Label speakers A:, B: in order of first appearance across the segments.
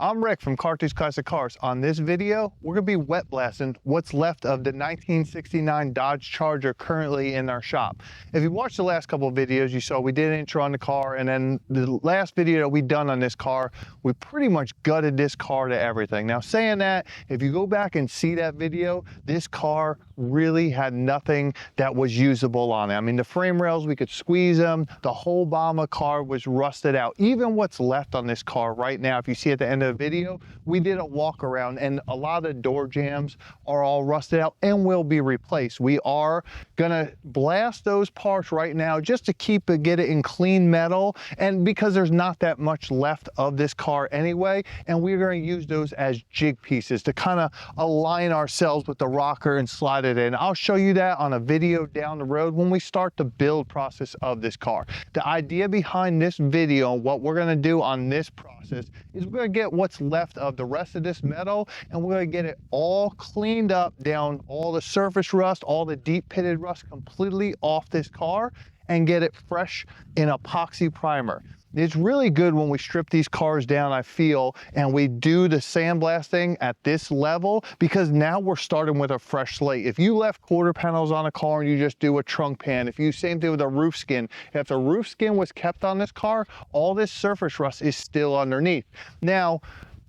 A: I'm Rick from Carthage Classic Cars. On this video, we're going to be wet blasting what's left of the 1969 Dodge Charger currently in our shop. If you watched the last couple of videos, you saw we did an intro on the car, and then the last video that we done on this car, we pretty much gutted this car to everything. Now, saying that, if you go back and see that video, this car really had nothing that was usable on it. I mean, the frame rails, we could squeeze them. The whole bottom of the car was rusted out. Even what's left on this car right now, if you see at the end of the video, we did a walk around and a lot of the door jambs are all rusted out and will be replaced. We are gonna blast those parts right now just to get it in clean metal, and because there's not that much left of this car anyway, and we're going to use those as jig pieces to kind of align ourselves with the rocker and slide it in. I'll show you that on a video down the road when we start the build process of this car. The idea behind this video and what we're going to do on this process is we're going to get what's left of the rest of this metal, and we're going to get it all cleaned up, down all the surface rust, all the deep pitted rust completely off this car, and get it fresh in epoxy primer. It's really good when we strip these cars down, I feel, and we do the sandblasting at this level, because now we're starting with a fresh slate. If you left quarter panels on a car and you just do a trunk pan, same thing with a roof skin, if the roof skin was kept on this car, all this surface rust is still underneath. Now,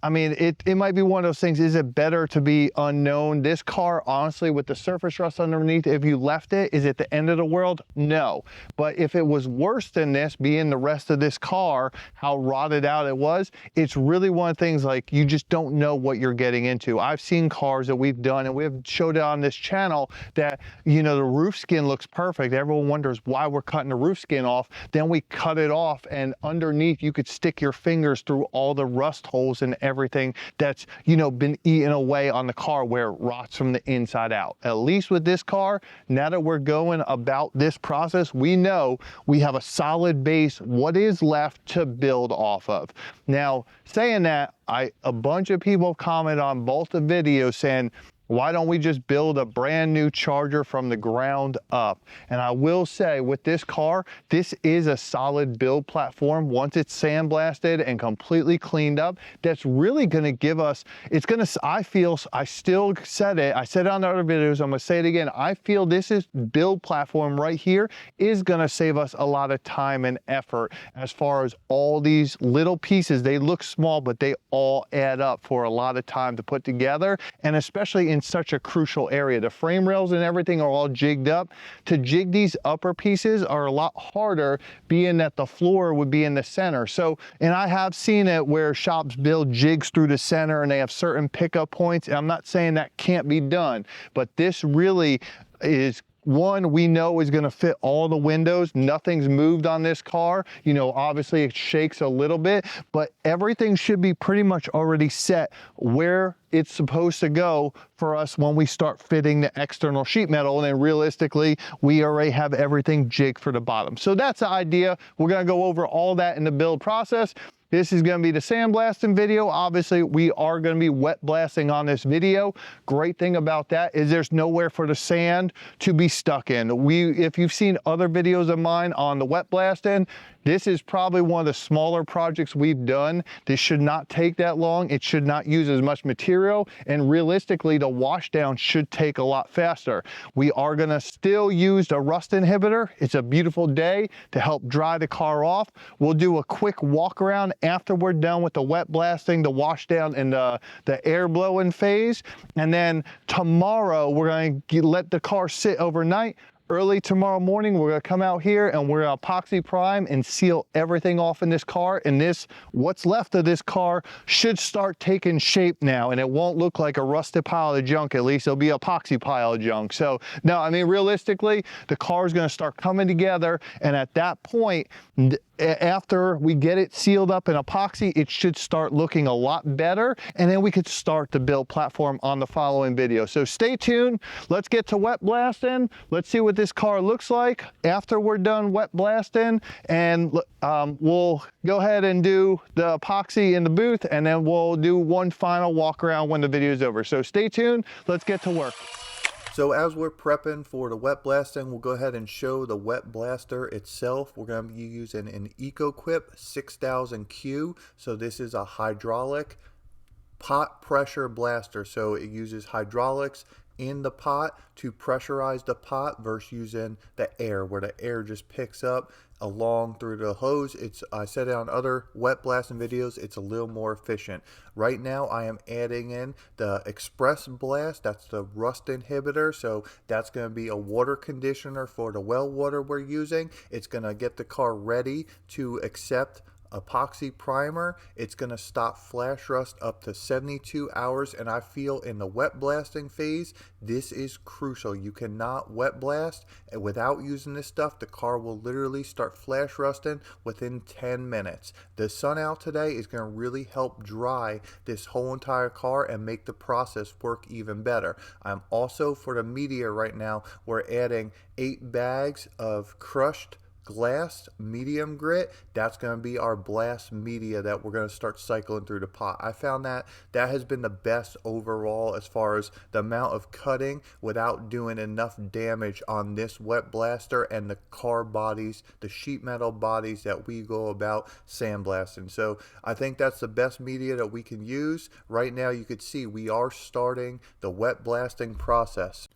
A: I mean, it might be one of those things, is it better to be unknown? This car, honestly, with the surface rust underneath, if you left it, is it the end of the world? No. But if it was worse than this, being the rest of this car, how rotted out it was, it's really one of the things, like, you just don't know what you're getting into. I've seen cars that we've done, and we've showed it on this channel, that, you know, the roof skin looks perfect. Everyone wonders why we're cutting the roof skin off. Then we cut it off, and underneath, you could stick your fingers through all the rust holes and everything that's, you know, been eaten away on the car where it rots from the inside out. At least with this car, now that we're going about this process, we know we have a solid base, what is left to build off of. Now, saying that, a bunch of people comment on both the videos saying, why don't we just build a brand new Charger from the ground up? And I will say, with this car, this is a solid build platform. Once it's sandblasted and completely cleaned up, that's really gonna give us, I still said it, I said it on the other videos, I'm gonna say it again, I feel this build platform right here is gonna save us a lot of time and effort as far as all these little pieces. They look small, but they all add up for a lot of time to put together, and especially in such a crucial area. The frame rails and everything are all jigged up. To jig these upper pieces are a lot harder, being that the floor would be in the center. So, and I have seen it where shops build jigs through the center and they have certain pickup points. And I'm not saying that can't be done, but this really is one we know is going to fit all the windows. Nothing's moved on this car. You know, obviously it shakes a little bit, but everything should be pretty much already set where it's supposed to go for us when we start fitting the external sheet metal. And then realistically, we already have everything jigged for the bottom. So that's the idea. We're going to go over all that in the build process. This is going to be the sandblasting video. Obviously, we are going to be wet blasting on this video. Great thing about that is there's nowhere for the sand to be stuck in. If you've seen other videos of mine on the wet blasting, this is probably one of the smaller projects we've done. This should not take that long. It should not use as much material, and realistically, the washdown should take a lot faster. We are gonna still use the rust inhibitor. It's a beautiful day to help dry the car off. We'll do a quick walk around after we're done with the wet blasting, the washdown, and the air blowing phase. And then tomorrow, we're gonna let the car sit overnight. Early tomorrow morning, we're gonna come out here and we're gonna epoxy prime and seal everything off in this car. And what's left of this car should start taking shape now, and it won't look like a rusted pile of junk. At least it'll be an epoxy pile of junk. So no, I mean, realistically, the car is gonna start coming together, and at that point, after we get it sealed up in epoxy, it should start looking a lot better, and then we could start the build platform on the following video. So stay tuned. Let's get to wet blasting. Let's see what this car looks like after we're done wet blasting, and we'll go ahead and do the epoxy in the booth, and then we'll do one final walk around when the video is over. So stay tuned. Let's get to work. So as we're prepping for the wet blasting, we'll go ahead and show the wet blaster itself. We're going to be using an EcoQuip 6000Q. So this is a hydraulic
B: pot pressure blaster. So it uses hydraulics in the pot to pressurize the pot versus using the air, where the air just picks up along through the hose. I said it on other wet blasting videos, it's a little more efficient. Right now I am adding in the express blast. That's the rust inhibitor, so that's going to be a water conditioner for the well water we're using. It's going to get the car ready to accept epoxy primer. It's going to stop flash rust up to 72 hours, and I feel in the wet blasting phase this is crucial. You cannot wet blast without using this stuff. The car will literally start flash rusting within 10 minutes. The sun out today is going to really help dry this whole entire car and make the process work even better. I'm also, for the media right now, we're adding 8 bags of crushed glass medium grit. That's going to be our blast media that we're going to start cycling through the pot. I found that has been the best overall as far as the amount of cutting without doing enough damage on this wet blaster and the car bodies, the sheet metal bodies that we go about sandblasting. So I think that's the best media that we can use. Right now you could see we are starting the wet blasting process.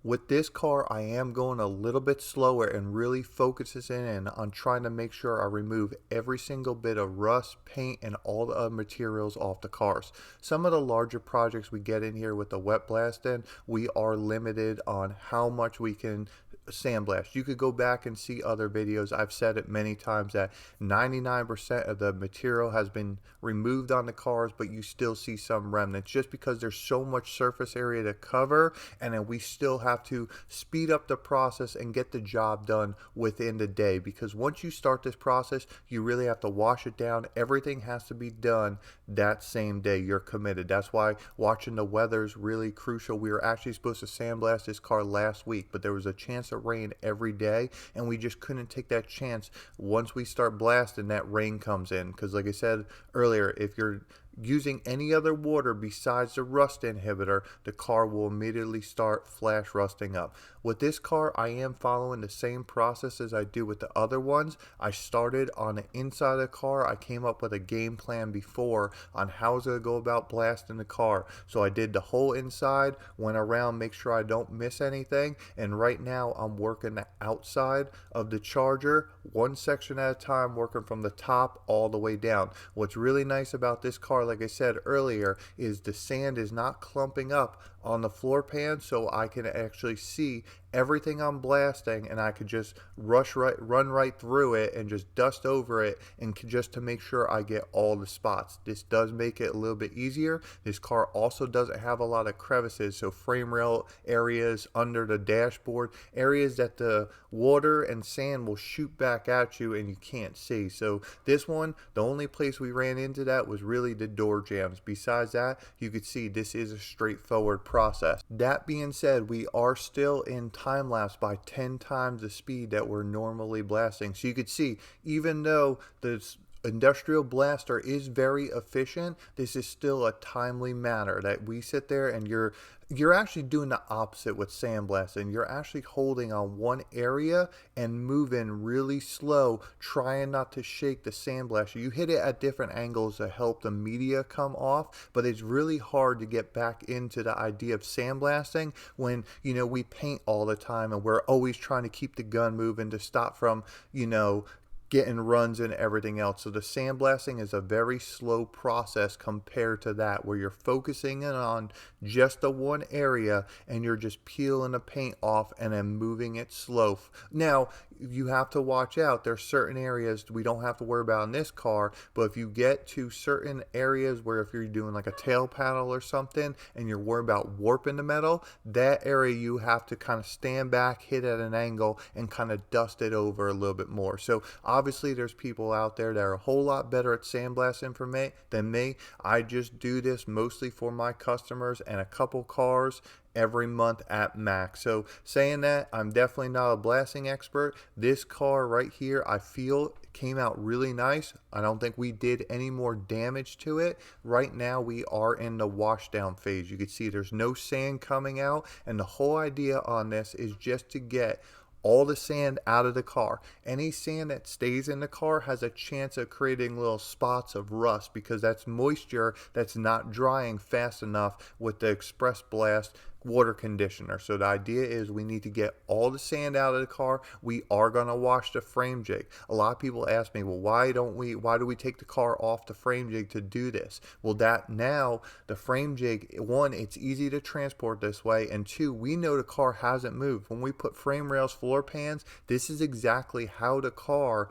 B: With this car, I am going a little bit slower and really focuses in on trying to make sure I remove every single bit of rust, paint, and all the other materials off the cars. Some of the larger projects we get in here with the wet blasting, we are limited on how much we can sandblast. You could go back and see other videos. I've said it many times that 99% of the material has been removed on the cars, but you still see some remnants just because there's so much surface area to cover, and then we still have to speed up the process and get the job done within the day, because once you start this process you really have to wash it down. Everything has to be done that same day you're committed. That's why watching the weather is really crucial. We were actually supposed to sandblast this car last week, but there was a chance of rain every day, and we just couldn't take that chance. Once we start blasting, that rain comes in, because like I said earlier, if you're using any other water besides the rust inhibitor, the car will immediately start flash rusting up. With this car, I am following the same process as I do with the other ones. I started on the inside of the car. I came up with a game plan before on how I was going to go about blasting the car. So I did the whole inside, went around, make sure I don't miss anything, and right now I'm working the outside of the charger, one section at a time, working from the top all the way down. What's really nice about this car, like I said earlier, is the sand is not clumping up on the floor pan, so I can actually see everything I'm blasting, and I could just run right through it and just dust over it, and just to make sure I get all the spots. This does make it a little bit easier. This car also doesn't have a lot of crevices, so frame rail areas, under the dashboard, areas that the water and sand will shoot back at you and you can't see. So this one, the only place we ran into that was really the door jambs. Besides that, you could see this is a straightforward process. That being said, we are still in time lapse by 10 times the speed that we're normally blasting. So you could see, even though this industrial blaster is very efficient, this is still a timely manner that we sit there, and you're actually doing the opposite with sandblasting. You're actually holding on one area and moving really slow, trying not to shake the sandblaster. You hit it at different angles to help the media come off, but it's really hard to get back into the idea of sandblasting when, we paint all the time and we're always trying to keep the gun moving to stop from, getting runs and everything else. So the sandblasting is a very slow process compared to that, where you're focusing in on just the one area and you're just peeling the paint off and then moving it slow. Now you have to watch out. There's certain areas we don't have to worry about in this car, but if you get to certain areas where, if you're doing like a tail panel or something and you're worried about warping the metal, that area you have to kind of stand back, hit at an angle, and kind of dust it over a little bit more. So obviously there's people out there that are a whole lot better at sandblasting than me. I just do this mostly for my customers and a couple cars every month at max. So saying that, I'm definitely not a blasting expert. This car right here, I feel, came out really nice. I don't think we did any more damage to it. Right now we are in the washdown phase. You can see there's no sand coming out, and the whole idea on this is just to get all the sand out of the car. Any sand that stays in the car has a chance of creating little spots of rust because that's moisture that's not drying fast enough with the express blast water conditioner. So the idea is we need to get all the sand out of the car. We are going to wash the frame jig. A lot of people ask me, well, why do we take the car off the frame jig to do this? Well, that now the frame jig, one, it's easy to transport this way, and two, we know the car hasn't moved. When we put frame rails, floor pans, this is exactly how the car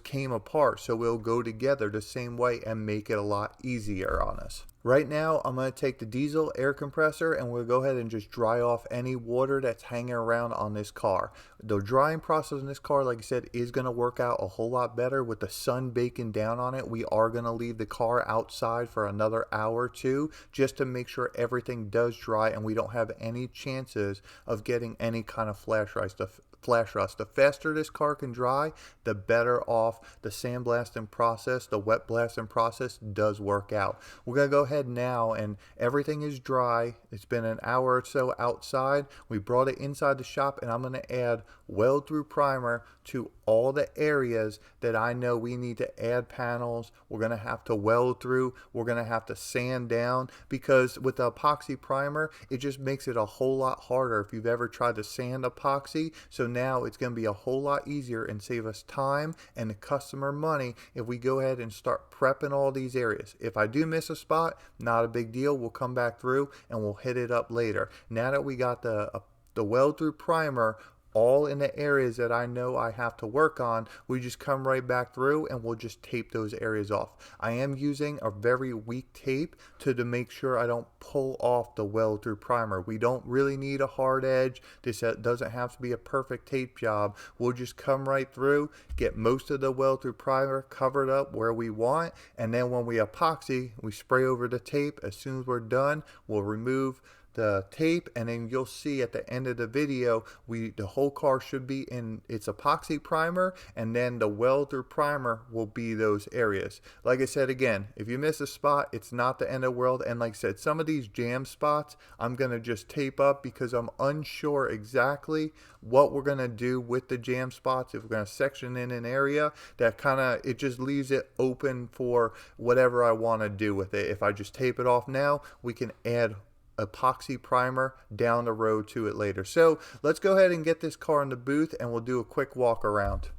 B: came apart. So we'll go together the same way and make it a lot easier on us. Right now, I'm going to take the diesel air compressor and we'll go ahead and just dry off any water that's hanging around on this car. The drying process in this car, like I said, is going to work out a whole lot better with the sun baking down on it. We are going to leave the car outside for another hour or two just to make sure everything does dry and we don't have any chances of getting any kind of flash rust. The faster this car can dry, the better off the sandblasting process, the wet blasting process does work out. We're going to go ahead now and everything is dry. It's been an hour or so outside. We brought it inside the shop and I'm going to add weld through primer to all the areas that I know we need to add panels. We're going to have to weld through. We're going to have to sand down because with the epoxy primer, it just makes it a whole lot harder if you've ever tried to sand epoxy. So now it's going to be a whole lot easier and save us time and the customer money if we go ahead and start prepping all these areas. If I do miss a spot, not a big deal. We'll come back through and we'll hit it up later. Now that we got the weld through primer all in the areas that I know I have to work on, we just come right back through and we'll just tape those areas off. I am using a very weak tape to make sure I don't pull off the weld through primer. We don't really need a hard edge. This doesn't have to be a perfect tape job. We'll just come right through, get most of the weld through primer covered up where we want, and then when we epoxy, we spray over the tape. As soon as we're done, we'll remove the tape, and then you'll see at the end of the video the whole car should be in its epoxy primer, and then the weld through primer will be those areas. Like I said, again, if you miss a spot, it's not the end of the world. And like I said, some of these jam spots I'm gonna just tape up because I'm unsure exactly what we're gonna do with the jam spots. If we're gonna section in an area that it just leaves it open for whatever I want to do with it. If I just tape it off now, we can add epoxy primer down the road to it later. So let's go ahead and get this car in the booth and we'll do a quick walk around.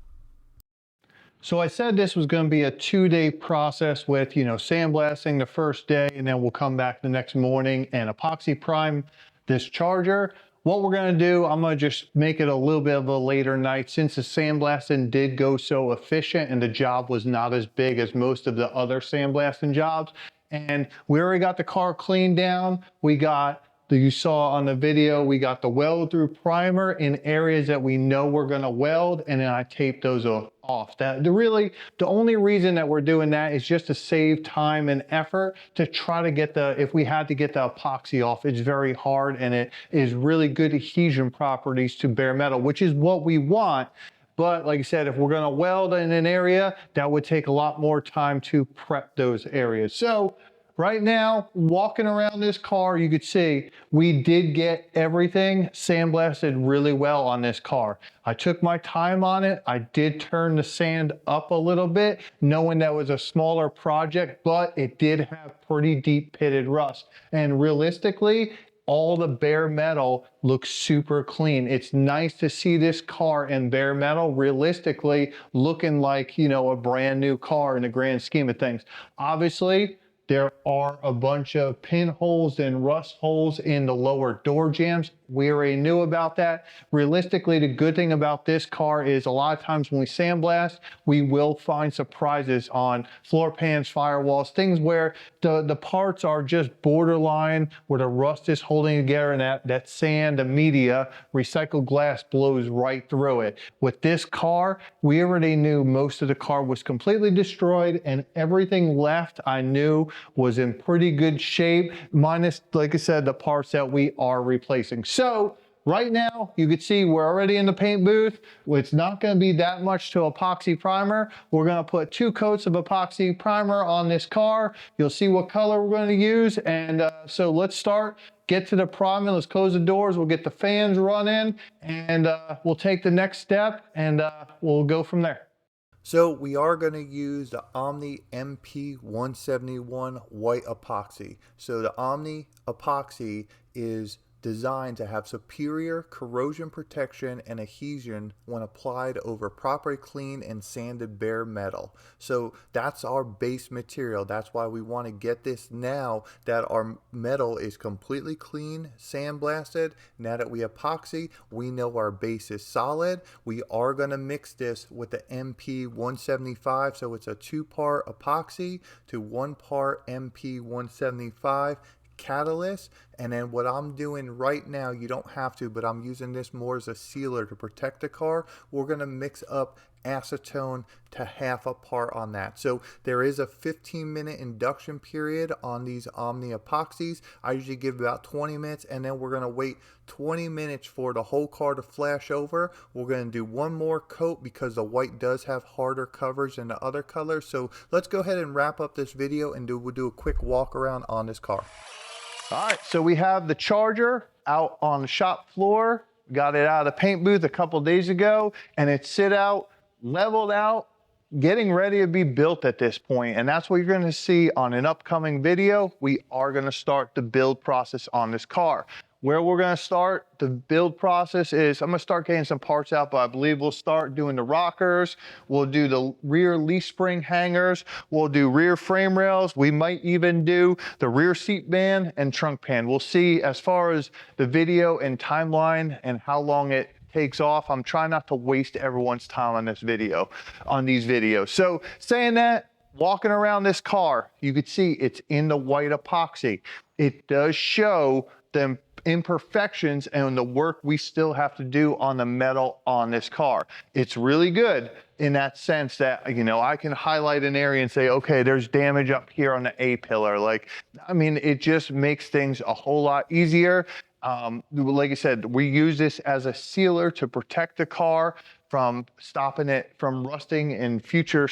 A: So I said this was going to be a 2-day process with, sandblasting the first day, and then we'll come back the next morning and epoxy prime this charger. What we're going to do, I'm going to just make it a little bit of a later night since the sandblasting did go so efficient and the job was not as big as most of the other sandblasting jobs. And we already got the car cleaned down. You saw on the video, we got the weld through primer in areas that we know we're gonna weld, and then I taped those off. The only reason that we're doing that is just to save time and effort to try to get if we had to get the epoxy off, it's very hard and it is really good adhesion properties to bare metal, which is what we want. But like I said, if we're gonna weld in an area, that would take a lot more time to prep those areas. So right now, walking around this car, you could see we did get everything sandblasted really well on this car. I took my time on it. I did turn the sand up a little bit, knowing that was a smaller project, but it did have pretty deep pitted rust. And realistically, all the bare metal looks super clean. It's nice to see this car in bare metal, realistically looking like, a brand new car in the grand scheme of things. Obviously, there are a bunch of pinholes and rust holes in the lower door jambs. We already knew about that. Realistically, the good thing about this car is a lot of times when we sandblast, we will find surprises on floor pans, firewalls, things where the parts are just borderline where the rust is holding together, and that sand, the media, recycled glass blows right through it. With this car, we already knew most of the car was completely destroyed, and everything left I knew was in pretty good shape, minus, like I said, the parts that we are replacing. So right now, you can see we're already in the paint booth. It's not going to be that much to epoxy primer. We're going to put 2 coats of epoxy primer on this car. You'll see what color we're going to use. And so let's start, get to the priming. Let's close the doors. We'll get the fans running, and we'll take the next step, and we'll go from there.
B: So we are going to use the Omni MP171 white epoxy. So the Omni epoxy is designed to have superior corrosion protection and adhesion when applied over properly cleaned and sanded bare metal. So that's our base material. That's why we want to get this now that our metal is completely clean, sandblasted. Now that we epoxy, we know our base is solid. We are going to mix this with the MP175, so it's a 2-part epoxy to 1 part MP175 catalyst. And then what I'm doing right now, you don't have to, but I'm using this more as a sealer to protect the car. We're going to mix up acetone to half a part on that. So there is a 15-minute induction period on these Omni epoxies. I usually give about 20 minutes, and then we're going to wait 20 minutes for the whole car to flash over. We're going to do one more coat because the white does have harder coverage than the other colors. So let's go ahead and wrap up this video, and we'll do a quick walk around on this car.
A: All right, so we have the Charger out on the shop floor. Got it out of the paint booth a couple days ago, and it's sit out, leveled out, getting ready to be built at this point. And that's what you're gonna see on an upcoming video. We are gonna start the build process on this car. Where we're gonna start the build process is, I'm gonna start getting some parts out, but I believe we'll start doing the rockers. We'll do the rear leaf spring hangers. We'll do rear frame rails. We might even do the rear seat band and trunk pan. We'll see as far as the video and timeline and how long it takes off. I'm trying not to waste everyone's time on this video, on these videos. So saying that, walking around this car, you could see it's in the white epoxy. It does show the imperfections and the work we still have to do on the metal on this car. It's really good in that sense that, you know, I can highlight an area and say, okay, there's damage up here on the A-pillar. Like, I mean, it just makes things a whole lot easier. Like I said, we use this as a sealer to protect the car from stopping it from rusting in future,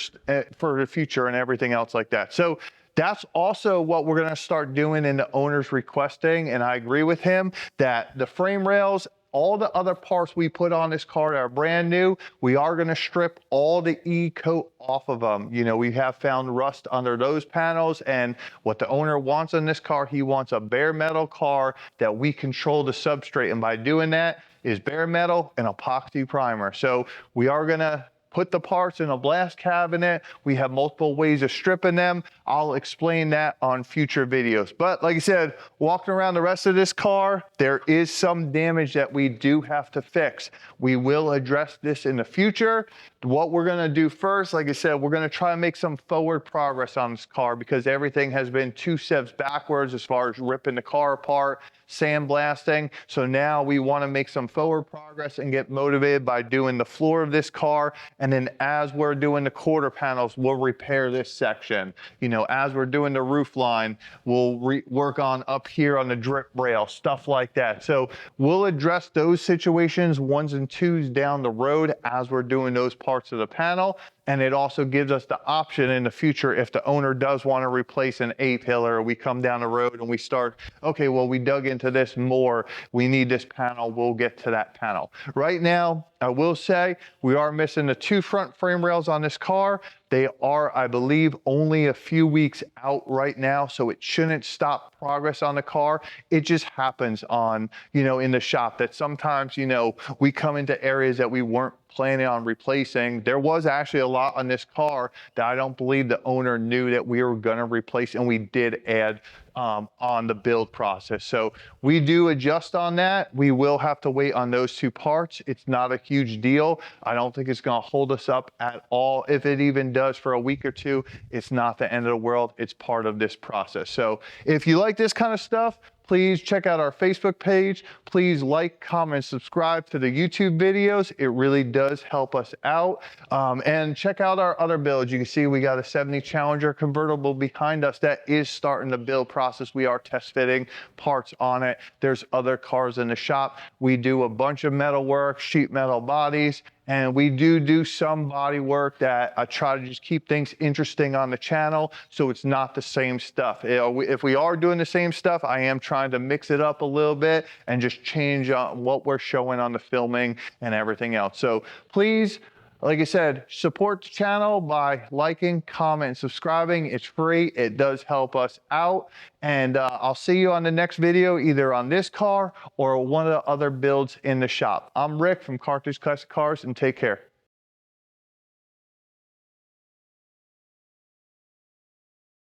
A: for the future and everything else like that. So that's also what we're gonna start doing in the owner's requesting, and I agree with him that the frame rails, all the other parts we put on this car that are brand new, we are gonna strip all the E-coat off of them. You know, we have found rust under those panels, and what the owner wants in this car, he wants a bare metal car that we control the substrate, and by doing that is bare metal and epoxy primer. So we are gonna put the parts in a blast cabinet. We have multiple ways of stripping them. I'll explain that on future videos. But like I said, walking around the rest of this car, there is some damage that we do have to fix. We will address this in the future. What we're gonna do first, like I said, we're gonna try and make some forward progress on this car because everything has been 2 steps backwards as far as ripping the car apart, sandblasting. So now we want to make some forward progress and get motivated by doing the floor of this car. And then as we're doing the quarter panels, we'll repair this section. You know, as we're doing the roof line, we'll work on up here on the drip rail, stuff like that. So we'll address those situations, 1s and 2s down the road as we're doing those parts of the panel. And it also gives us the option in the future if the owner does want to replace an A-pillar, we come down the road and we start, okay, well, we dug into this more, we need this panel, we'll get to that panel. Right now, I will say we are missing the 2 front frame rails on this car. They are, I believe, only a few weeks out right now, so it shouldn't stop progress on the car. It just happens on, you know, in the shop that sometimes, you know, we come into areas that we weren't planning on replacing. There was actually a lot on this car that I don't believe the owner knew that we were gonna replace, and we did add on the build process. So we do adjust on that. We will have to wait on those 2 parts. It's not a huge deal. I don't think it's gonna hold us up at all. If it even does for a week or 2, it's not the end of the world. It's part of this process. So if you like this kind of stuff, please check out our Facebook page. Please like, comment, subscribe to the YouTube videos. It really does help us out. And check out our other builds. You can see we got a 70 Challenger convertible behind us that is starting the build process. We are test fitting parts on it. There's other cars in the shop. We do a bunch of metal work, sheet metal bodies, and we do some body work that I try to just keep things interesting on the channel so it's not the same stuff. If we are doing the same stuff, I am trying to mix it up a little bit and just change what we're showing on the filming and everything else. So please, like I said, support the channel by liking, comment, subscribing. It's free. It does help us out. And I'll see you on the next video, either on this car or one of the other builds in the shop. I'm Rick from Carthage Classic Cars, and take care.